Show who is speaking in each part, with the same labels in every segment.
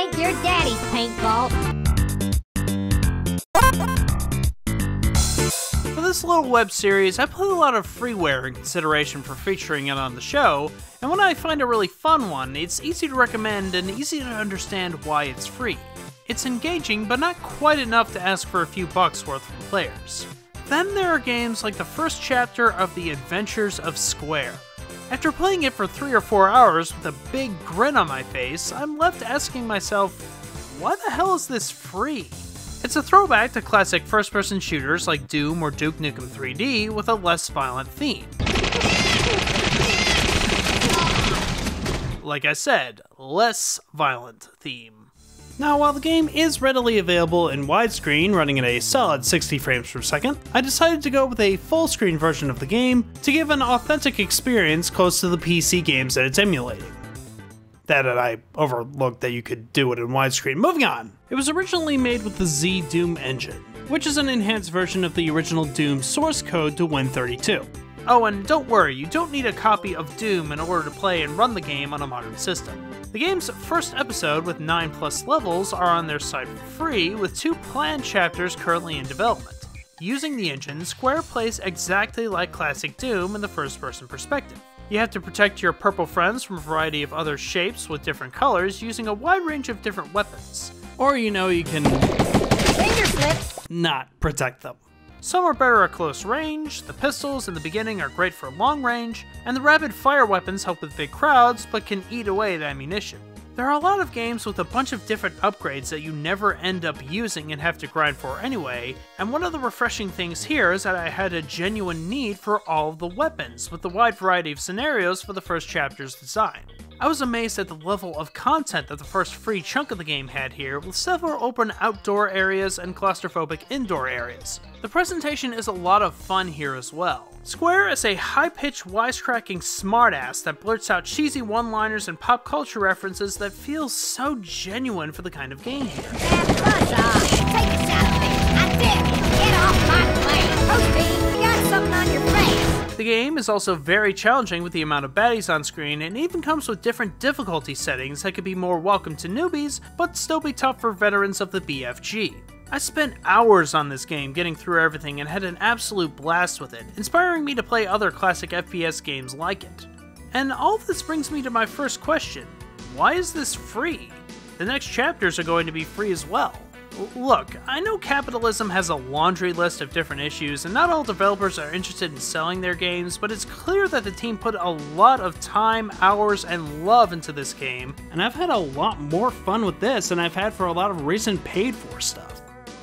Speaker 1: ain't your daddy's paintball.
Speaker 2: For this little web series, I put a lot of freeware in consideration for featuring it on the show, and when I find a really fun one, it's easy to recommend and easy to understand why it's free. It's engaging, but not quite enough to ask for a few bucks worth from players. Then there are games like the first chapter of The Adventures of Square. After playing it for 3 or 4 hours with a big grin on my face, I'm left asking myself, why the hell is this free? It's a throwback to classic first-person shooters like Doom or Duke Nukem 3D with a less violent theme. Like I said, less violent theme. Now, while the game is readily available in widescreen running at a solid 60 frames per second, I decided to go with a full-screen version of the game to give an authentic experience close to the PC games that it's emulating. That and I overlooked that you could do it in widescreen. Moving on! It was originally made with the Z Doom engine, which is an enhanced version of the original Doom source code to Win32. Oh, and don't worry, you don't need a copy of Doom in order to play and run the game on a modern system. The game's first episode with 9+ levels are on their site for free, with 2 planned chapters currently in development. Using the engine, Square plays exactly like classic Doom in the first-person perspective. You have to protect your purple friends from a variety of other shapes with different colors using a wide range of different weapons. Or, you can
Speaker 1: Finger slip.
Speaker 2: not protect them. Some are better at close range, the pistols in the beginning are great for long range, and the rapid fire weapons help with big crowds but can eat away the ammunition. There are a lot of games with a bunch of different upgrades that you never end up using and have to grind for anyway, and one of the refreshing things here is that I had a genuine need for all of the weapons, with the wide variety of scenarios for the first chapter's design. I was amazed at the level of content that the first free chunk of the game had here, with several open outdoor areas and claustrophobic indoor areas. The presentation is a lot of fun here as well. Square is a high-pitched, wisecracking smartass that blurts out cheesy one-liners and pop culture references that feel so genuine for the kind of game here.
Speaker 1: Buzz off. Take a shot of me. I did. Get off my plane. Toasty, you got something on your face.
Speaker 2: The game is also very challenging with the amount of baddies on screen, and even comes with different difficulty settings that could be more welcome to newbies, but still be tough for veterans of the BFG. I spent hours on this game getting through everything and had an absolute blast with it, inspiring me to play other classic FPS games like it. And all of this brings me to my first question: why is this free? The next chapters are going to be free as well. Look, I know capitalism has a laundry list of different issues, and not all developers are interested in selling their games, but it's clear that the team put a lot of time, hours, and love into this game, and I've had a lot more fun with this than I've had for a lot of recent paid-for stuff.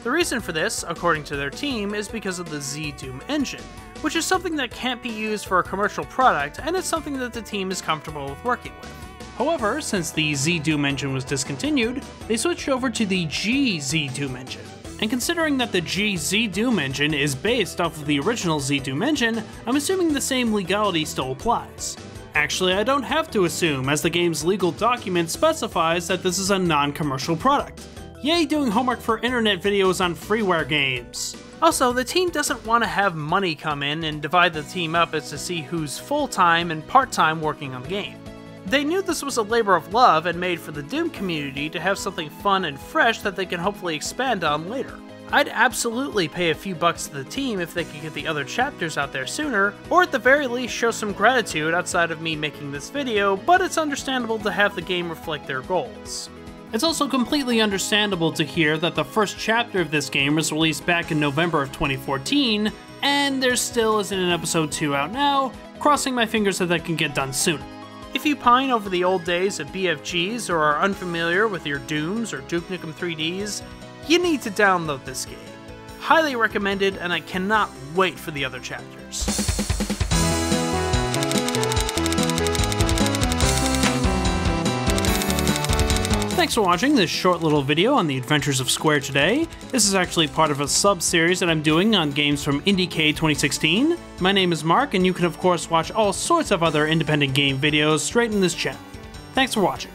Speaker 2: The reason for this, according to their team, is because of the Z Doom engine, which is something that can't be used for a commercial product, and it's something that the team is comfortable with working with. However, since the Z Doom engine was discontinued, they switched over to the GZ Doom engine. And considering that the GZ Doom engine is based off of the original Z Doom engine, I'm assuming the same legality still applies. Actually, I don't have to assume, as the game's legal document specifies that this is a non-commercial product. Yay, doing homework for internet videos on freeware games. Also, the team doesn't want to have money come in and divide the team up as to see who's full-time and part-time working on the game. They knew this was a labor of love and made for the Doom community to have something fun and fresh that they can hopefully expand on later. I'd absolutely pay a few bucks to the team if they could get the other chapters out there sooner, or at the very least show some gratitude outside of me making this video, but it's understandable to have the game reflect their goals. It's also completely understandable to hear that the first chapter of this game was released back in November of 2014, and there still isn't an episode 2 out now, crossing my fingers that can get done sooner. If you pine over the old days of BFGs or are unfamiliar with your Dooms or Duke Nukem 3Ds, you need to download this game. Highly recommended, and I cannot wait for the other chapters. Thanks for watching this short little video on the adventures of Square today. This is actually part of a sub-series that I'm doing on games from IndieCade 2016. My name is Mark, and you can of course watch all sorts of other independent game videos straight in this channel. Thanks for watching.